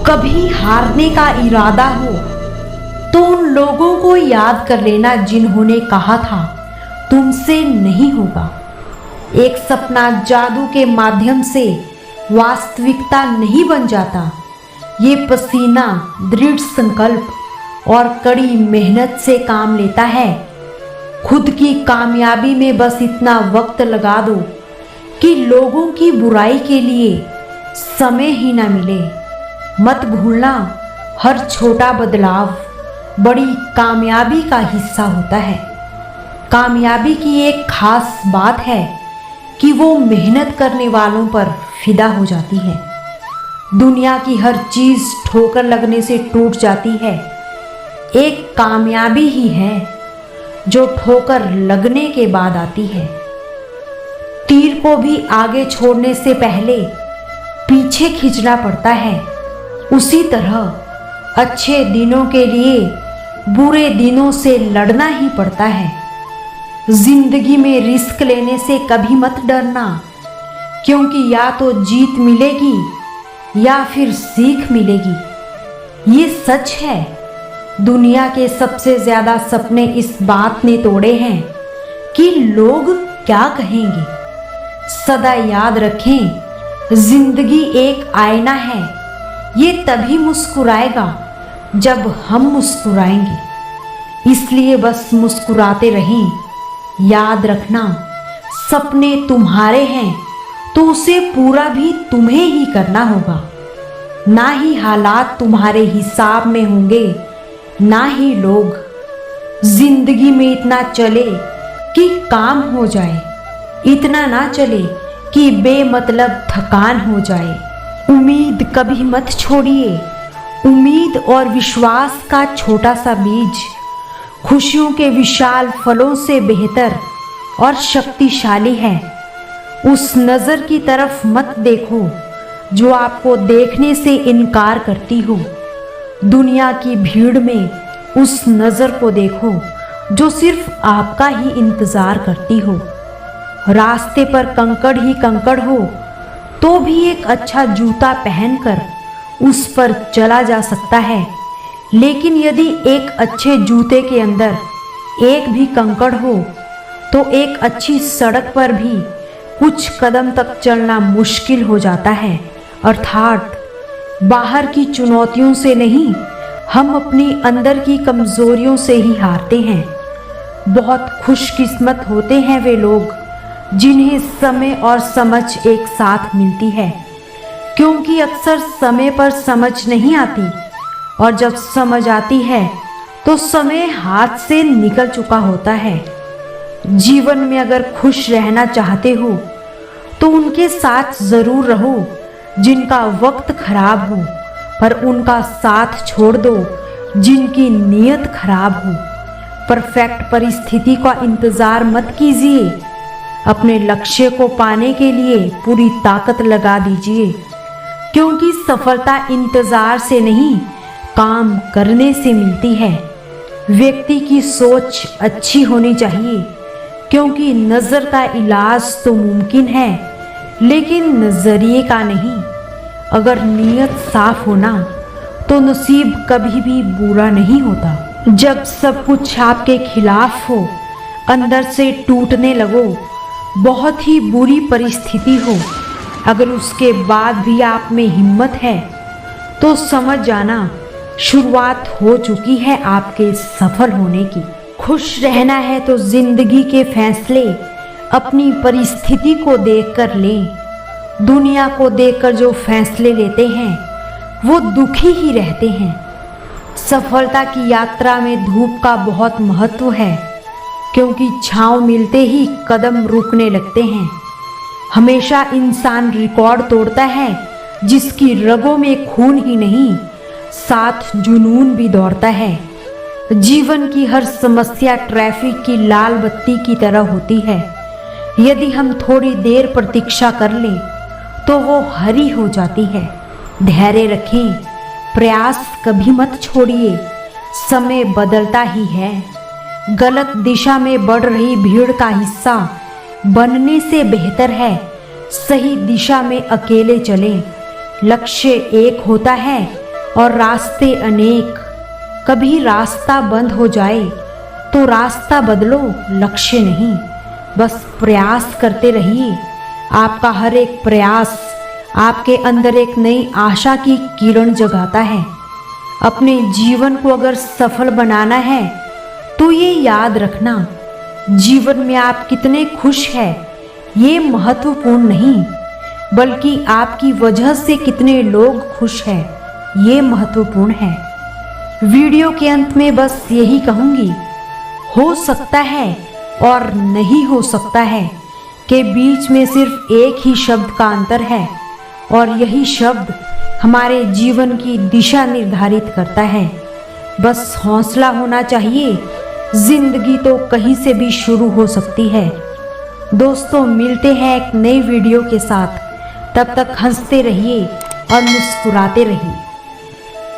कभी हारने का इरादा हो तो उन लोगों को याद कर लेना जिन्होंने कहा था तुमसे नहीं होगा। एक सपना जादू के माध्यम से वास्तविकता नहीं बन जाता। ये पसीना, दृढ़ संकल्प और कड़ी मेहनत से काम लेता है। खुद की कामयाबी में बस इतना वक्त लगा दो कि लोगों की बुराई के लिए समय ही ना मिले। मत भूलना, हर छोटा बदलाव बड़ी कामयाबी का हिस्सा होता है। कामयाबी की एक खास बात है कि वो मेहनत करने वालों पर फिदा हो जाती है। दुनिया की हर चीज़ ठोकर लगने से टूट जाती है। एक कामयाबी ही है जो ठोकर लगने के बाद आती है। तीर को भी आगे छोड़ने से पहले पीछे खींचना पड़ता है। उसी तरह अच्छे दिनों के लिए बुरे दिनों से लड़ना ही पड़ता है। जिंदगी में रिस्क लेने से कभी मत डरना, क्योंकि या तो जीत मिलेगी या फिर सीख मिलेगी। ये सच है। दुनिया के सबसे ज्यादा सपने इस बात ने तोड़े हैं कि लोग क्या कहेंगे। सदा याद रखें, जिंदगी एक आईना है। ये तभी मुस्कुराएगा जब हम मुस्कुराएंगे। इसलिए बस मुस्कुराते रहें। याद रखना, सपने तुम्हारे हैं तो उसे पूरा भी तुम्हें ही करना होगा। ना ही हालात तुम्हारे हिसाब में होंगे, ना ही लोग। जिंदगी में इतना चले कि काम हो जाए, इतना ना चले कि बेमतलब थकान हो जाए। उम्मीद कभी मत छोड़िए। उम्मीद और विश्वास का छोटा सा बीज खुशियों के विशाल फलों से बेहतर और शक्तिशाली है। उस नज़र की तरफ मत देखो जो आपको देखने से इनकार करती हो। दुनिया की भीड़ में उस नज़र को देखो जो सिर्फ आपका ही इंतज़ार करती हो। रास्ते पर कंकड़ ही कंकड़ हो तो भी एक अच्छा जूता पहनकर उस पर चला जा सकता है। लेकिन यदि एक अच्छे जूते के अंदर एक भी कंकड़ हो तो एक अच्छी सड़क पर भी कुछ कदम तक चलना मुश्किल हो जाता है। अर्थात बाहर की चुनौतियों से नहीं, हम अपनी अंदर की कमज़ोरियों से ही हारते हैं। बहुत खुशकिस्मत होते हैं वे लोग जिन्हें समय और समझ एक साथ मिलती है, क्योंकि अक्सर समय पर समझ नहीं आती और जब समझ आती है तो समय हाथ से निकल चुका होता है। जीवन में अगर खुश रहना चाहते हो तो उनके साथ ज़रूर रहो जिनका वक्त खराब हो, पर उनका साथ छोड़ दो जिनकी नीयत खराब हो। परफेक्ट परिस्थिति का इंतज़ार मत कीजिए। अपने लक्ष्य को पाने के लिए पूरी ताकत लगा दीजिए, क्योंकि सफलता इंतज़ार से नहीं, काम करने से मिलती है। व्यक्ति की सोच अच्छी होनी चाहिए, क्योंकि नज़र का इलाज तो मुमकिन है लेकिन नज़रिए का नहीं। अगर नीयत साफ होना तो नसीब कभी भी बुरा नहीं होता। जब सब कुछ आपके खिलाफ हो, अंदर से टूटने लगो, बहुत ही बुरी परिस्थिति हो, अगर उसके बाद भी आप में हिम्मत है तो समझ जाना शुरुआत हो चुकी है आपके सफल होने की। खुश रहना है तो जिंदगी के फैसले अपनी परिस्थिति को देखकर लें। दुनिया को देखकर जो फैसले लेते हैं वो दुखी ही रहते हैं। सफलता की यात्रा में धूप का बहुत महत्व है, क्योंकि छांव मिलते ही कदम रुकने लगते हैं। हमेशा इंसान रिकॉर्ड तोड़ता है जिसकी रगों में खून ही नहीं, साथ जुनून भी दौड़ता है। जीवन की हर समस्या ट्रैफिक की लाल बत्ती की तरह होती है। यदि हम थोड़ी देर प्रतीक्षा कर लें तो वो हरी हो जाती है। धैर्य रखें, प्रयास कभी मत छोड़िए। समय बदलता ही है। गलत दिशा में बढ़ रही भीड़ का हिस्सा बनने से बेहतर है सही दिशा में अकेले चलें। लक्ष्य एक होता है और रास्ते अनेक। कभी रास्ता बंद हो जाए तो रास्ता बदलो, लक्ष्य नहीं। बस प्रयास करते रहिए। आपका हर एक प्रयास आपके अंदर एक नई आशा की किरण जगाता है। अपने जीवन को अगर सफल बनाना है तो ये याद रखना, जीवन में आप कितने खुश हैं ये महत्वपूर्ण नहीं, बल्कि आपकी वजह से कितने लोग खुश हैं ये महत्वपूर्ण है। वीडियो के अंत में बस यही कहूँगी, हो सकता है और नहीं हो सकता है के बीच में सिर्फ एक ही शब्द का अंतर है, और यही शब्द हमारे जीवन की दिशा निर्धारित करता है। बस हौसला होना चाहिए। जिंदगी तो कहीं से भी शुरू हो सकती है। दोस्तों, मिलते हैं एक नई वीडियो के साथ। तब तक हंसते रहिए और मुस्कुराते रहिए।